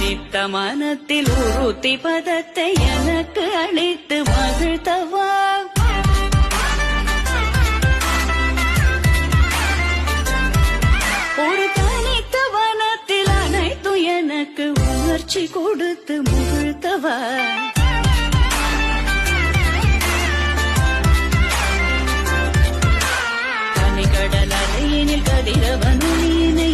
தனித்த மனத்தில் உறுத்தி பதத்தை எனக்கு அளித்து மகிழ்த்தவா. ஒரு தனித்த வனத்தில் அனைத்தும் எனக்கு உணர்ச்சி கொடுத்து முகிழ்த்தவா. தனிக்கடல் அலையினில் கதிரவனு நீனை